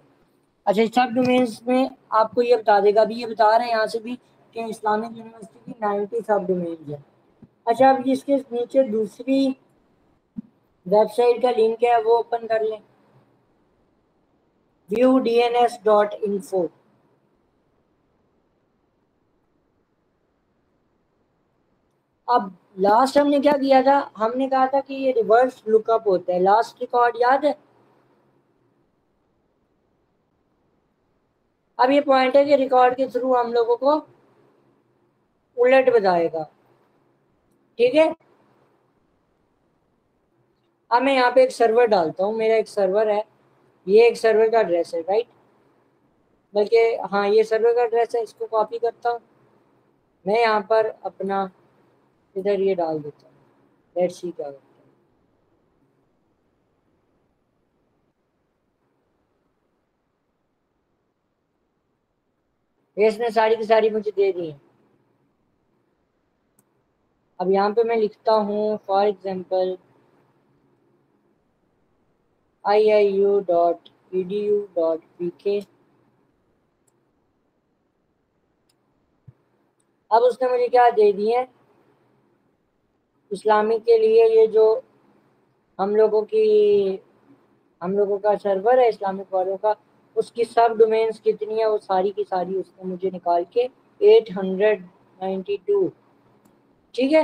अच्छा सब डोमेन्स में आपको ये बता देगा, अभी ये बता रहे हैं यहाँ से भी कि इस्लामिक यूनिवर्सिटी की 90 सब डोमेन्स है। अच्छा अब इसके नीचे दूसरी वेबसाइट का लिंक है वो ओपन कर लें, viewdns.info। अब लास्ट हमने क्या किया था, हमने कहा था कि ये रिवर्स लुकअप होता है। लास्ट रिकॉर्ड याद है? अब ये पॉइंट है कि रिकॉर्ड के थ्रू हम लोगों को उलट बताएगा, ठीक है। अब मैं यहाँ पे एक सर्वर डालता हूँ, मेरा एक सर्वर है, ये एक सर्वर का एड्रेस है, राइट। बल्कि हाँ ये सर्वर का एड्रेस है, इसको कॉपी करता हूँ मैं यहाँ पर अपना इधर ये डाल देता हूँ। लेट्स सी क्या होता है। ये इसने सारी की सारी मुझे दे दी है। अब यहाँ पे मैं लिखता हूँ फॉर एग्जाम्पल iiu.edu.pk। अब उसने मुझे क्या दे दिए है, इस्लामिक के लिए ये जो हम लोगों का सर्वर है इस्लामिक वालों का, उसकी सब डोमेन्स कितनी है वो सारी की सारी उसने मुझे निकाल के 892, ठीक है।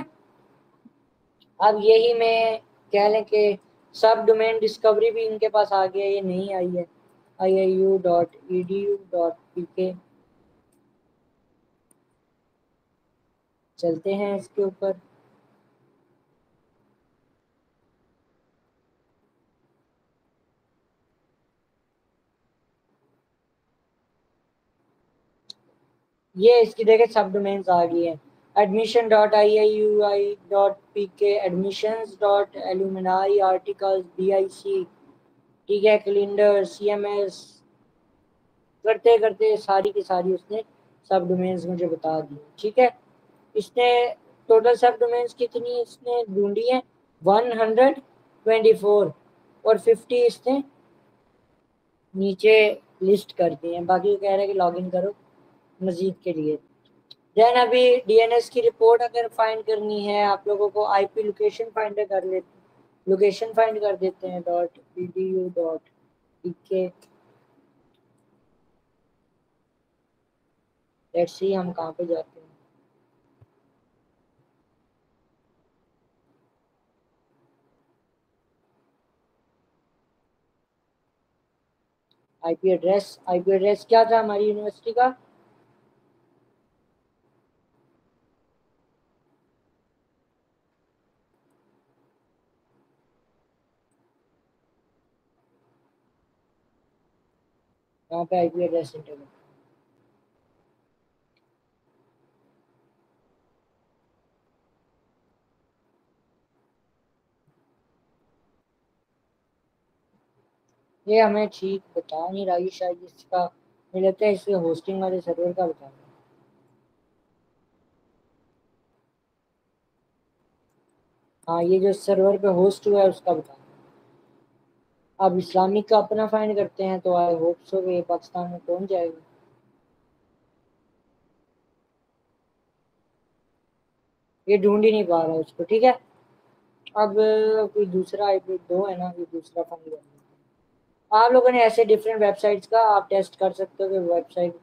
अब यही मैं कह लें कि सब डोमेन डिस्कवरी भी इनके पास आ गया, ये नहीं आई है iiu.edu.pk। चलते हैं इसके ऊपर। ये इसकी देखे सब डोमेन्स आ गई हैं। admission.iiui.pk, admissions.alumni articles, BIC, ठीक है, कैलेंडर, CMS, करते करते सारी की सारी उसने सब डोमेन्स मुझे बता दी, ठीक है। इसने टोटल सब डोमेन्स कितनी इसने ढूंढी है, 124, और 50 इसने नीचे लिस्ट कर दी है, बाकी कह रहे हैं कि लॉगिन करो मजीद के लिए। देन अभी DNS की रिपोर्ट अगर फाइंड करनी है आप लोगों को, IP लोकेशन फाइंडर कर लेते, लोकेशन फाइंड कर देते हैं .edu.pk। लेट्स सी हम कहाँ पे जाते हैं। IP एड्रेस क्या था हमारी यूनिवर्सिटी का, यहाँ पे IP एड्रेस इंटर करो। ये हमें ठीक बता नहीं रही, शायद इसका मुझे लगता है इसके होस्टिंग वाले सर्वर का बता रहा है। हाँ, ये जो सर्वर पे होस्ट हुआ है उसका बता रहा है। अब इस्लामिक का अपना फाइंड करते हैं, तो आई होप सो कि पाकिस्तान में पहुंच जाएगा। ये ढूंढ ही नहीं पा रहा उसको, ठीक है। अब कोई दूसरा IP दो है ना, कोई दूसरा फाइंड कर लेते हैं। आप लोगों ने ऐसे डिफरेंट वेबसाइट्स का आप टेस्ट कर सकते हो कि वेबसाइट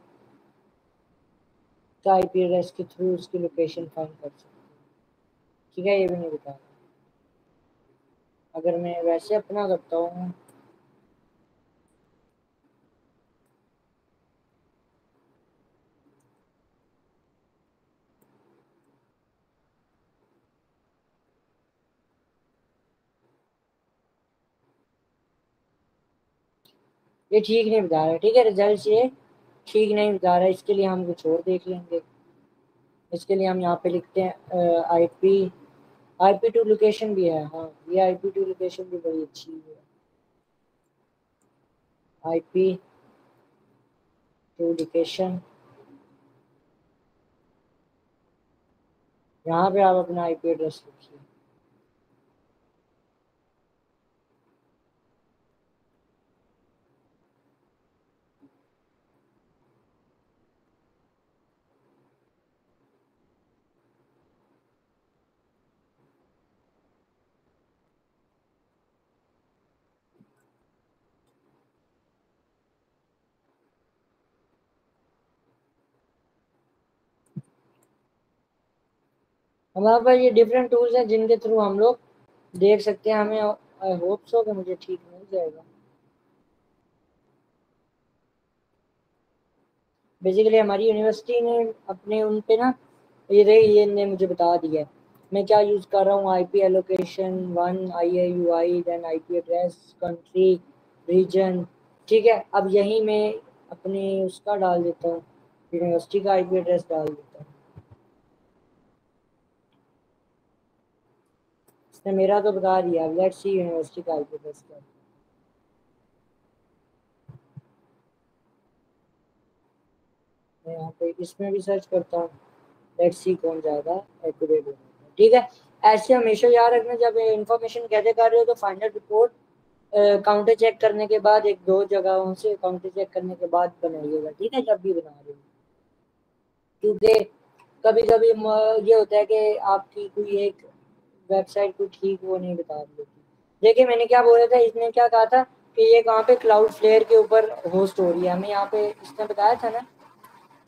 का IP एड्रेस के थ्रू उसकी लोकेशन फाइंड कर सकते हो, ठीक है। ये भी नहीं बता रहा। अगर मैं वैसे अपना करता हूँ, ये ठीक नहीं बता रहा, ठीक है। रिजल्ट ये ठीक नहीं बता रहा, इसके लिए हम कुछ और देख लेंगे। इसके लिए हम यहाँ पे लिखते हैं IP2 लोकेशन भी है, हाँ ये IP2 लोकेशन भी बड़ी अच्छी है। IP2 लोकेशन, यहाँ पे आप अपना IP एड्रेस लिखिए। हमारे पास ये डिफरेंट टूल्स हैं जिनके थ्रू हम लोग देख सकते हैं। हमें आई होप सो कि मुझे ठीक मिल जाएगा। बेसिकली हमारी यूनिवर्सिटी ने अपने उन पे ना ये ने मुझे बता दिया है मैं क्या यूज़ कर रहा हूँ। IP allocation 1 IIUI, then IP address, country, region, ठीक है। अब यही मैं अपने उसका डाल देता हूँ, यूनिवर्सिटी का IP एड्रेस डाल देता हूँ। इसने मेरा तो बता दिया। लेट्स सी यूनिवर्सिटी का IP एड्रेस क्या है। मैं यहाँ पे इसमें भी सर्च करता हूँ, लेट्स सी कौन ज़्यादा एक्यूरेट होगा, ठीक है। ऐसे हमेशा याद रखना, जब इंफॉर्मेशन कैसे कर रहे हो तो फाइनल रिपोर्ट काउंटर चेक करने के बाद एक दो जगहों से काउंटर चेक करने के बाद बनाइएगा, ठीक है, जब भी बना रहे हो। क्योंकि कभी कभी ये होता है कि आपकी कोई एक वेबसाइट को ठीक वो नहीं बता रही होती। देखिए मैंने क्या बोला था, इसने क्या कहा था कि ये कहाँ पे क्लाउड फ्लेयर के ऊपर होस्ट हो रही है। हमें यहाँ पे इसने बताया था ना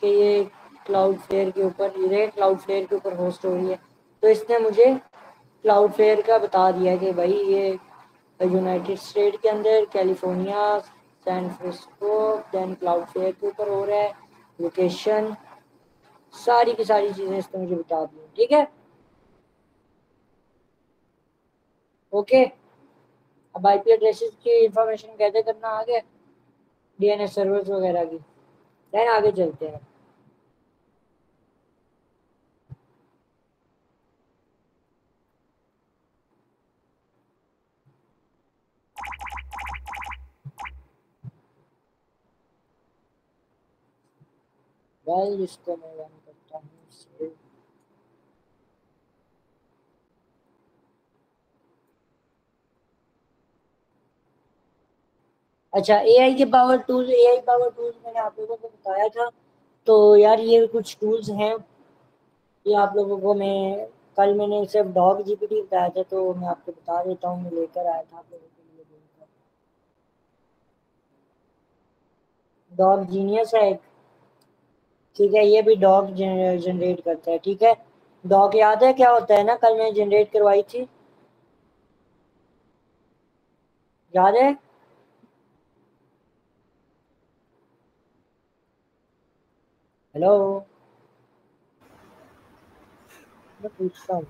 कि ये क्लाउड फ्लेयर के ऊपर, ये क्लाउड फ्लेयर के ऊपर होस्ट हो रही है। तो इसने मुझे क्लाउड फ्लेयर का बता दिया कि भाई ये यूनाइटेड स्टेट के अंदर California, San Francisco, then Cloudflare के ऊपर हो रहा है, लोकेशन, सारी की सारी चीज़ें इसने मुझे बता दी, ठीक है। ओके, अब IP एड्रेसेस की इंफॉर्मेशन कैसे करना आ गया, DNS सर्वर्स वगैरह की। देन आगे चलते हैं। वेल इसको मैं रन करता हूँ सेव। अच्छा एआई पावर टूल्स मैंने आप लोगों को बताया था। तो यार ये कुछ टूल्स हैं, ये आप लोगों को मैं कल मैंने सिर्फ डॉग जीपीटी बताया था, तो मैं आपको बता देता हूँ, मैं लेकर आया था आप लोगों के लिए बोलकर। डॉग जीनियस है एक, ठीक है, ये भी डॉग जनरेट करता है, ठीक है। डॉग याद है क्या होता है ना, कल मैंने जनरेट करवाई थी, याद है? हेलो, मैं पूछता हूँ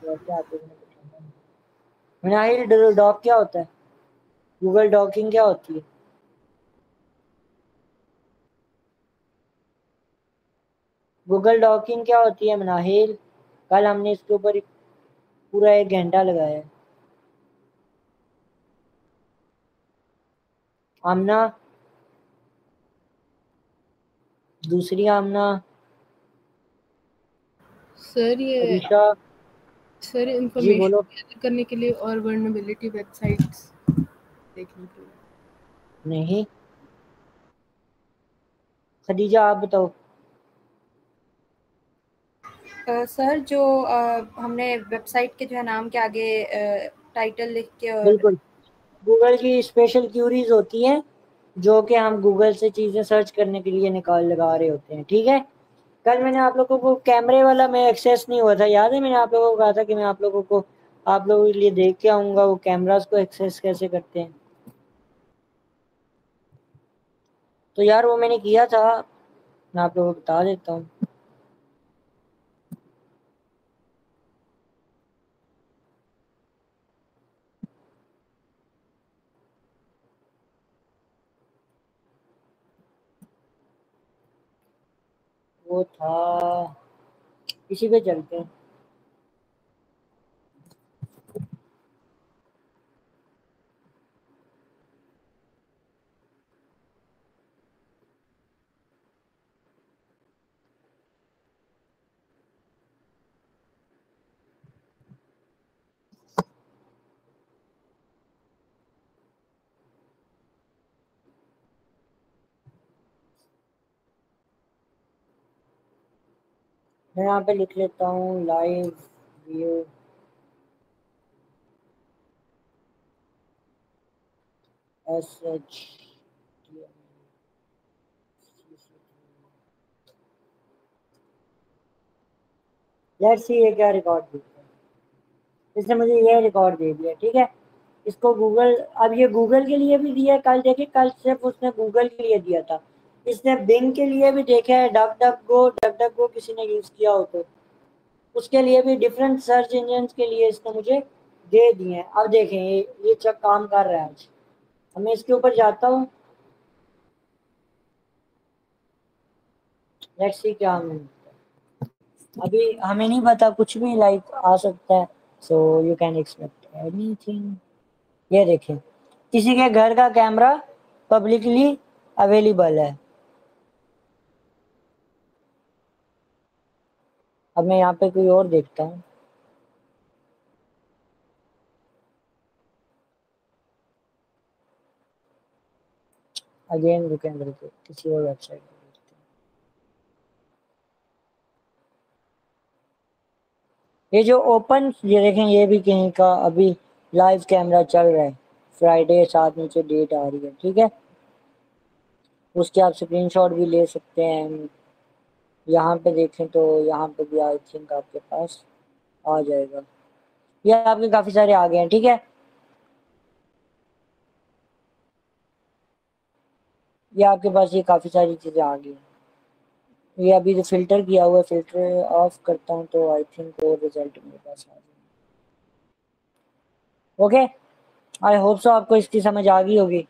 वैसे आप लोगों ने बताया नहीं। मिनाइल डॉग क्या होता है? गूगल डॉकिंग क्या होती है? गूगल डॉकिंग क्या होती है मनाहिल? कल हमने इसके ऊपर पूरा 1 घंटा लगाया है। आमना, दूसरी आमना, सर ये अरीशा, सर जी इंफॉर्मेशन बोलो। गैदर करने के लिए और वर्नेबिलिटी वेबसाइट्स देखने के लिए। नहीं, खदीजा आप बताओ। सर जो हमने वेबसाइट के जो है नाम के आगे टाइटल लिख के और बिल्कुल, गूगल की स्पेशल क्यूरीज होती हैं जो कि हम गूगल से चीज़ें सर्च करने के लिए निकाल लगा रहे होते हैं, ठीक है। कल मैंने आप लोगों को कैमरे वाला में एक्सेस नहीं हुआ था, याद है मैंने आप लोगों को कहा था कि मैं आप लोगों के लिए देख के आऊँगा वो कैमरास को एक्सेस कैसे करते हैं। तो यार वो मैंने किया था, मैं आप लोगों को बता देता हूँ। वो था, इसी पे चलते हैं। मैं यहाँ पे लिख लेता हूँ live view S H. Let's see ये क्या रिकॉर्ड देता है। इसने मुझे ये रिकॉर्ड दे दिया, ठीक है। इसको गूगल, अब ये गूगल के लिए भी दिया है, कल देखे, कल सिर्फ उसने गूगल के लिए दिया था। इसने बिंग के लिए भी देखा है, डक डक गो किसी ने यूज किया हो तो उसके लिए भी, डिफरेंट सर्च इंजन के लिए इसने मुझे दे दिए हैं। अब देखें ये चक काम कर रहा है आज। अब मैं इसके ऊपर जाता हूँ, लेट्स सी क्या हमें, अभी हमें नहीं पता, कुछ भी लाइक आ सकता है, so you can expect anything. ये देखें, किसी के घर का कैमरा पब्लिकली अवेलेबल है। अब मैं यहाँ पे कोई और देखता हूँ, अगेन रुकें रुकें, किसी और वेबसाइट पे देखते हैं। ये जो ओपन, ये देखें, ये भी कहीं का अभी लाइव कैमरा चल रहा है, फ्राइडे, साथ नीचे डेट आ रही है, ठीक है। उसके आप स्क्रीनशॉट भी ले सकते हैं। यहाँ पे देखें तो यहाँ पे भी आई थिंक आपके पास आ जाएगा, ये आपके काफ़ी सारे आ गए हैं, ठीक है। ये आपके पास ये काफ़ी सारी चीज़ें आ गई हैं। ये अभी तो फिल्टर किया हुआ है, फिल्टर ऑफ करता हूँ तो आई थिंक वो रिजल्ट मेरे पास आ जाएगा। ओके, आई होप सो आपको इसकी समझ आ गई होगी।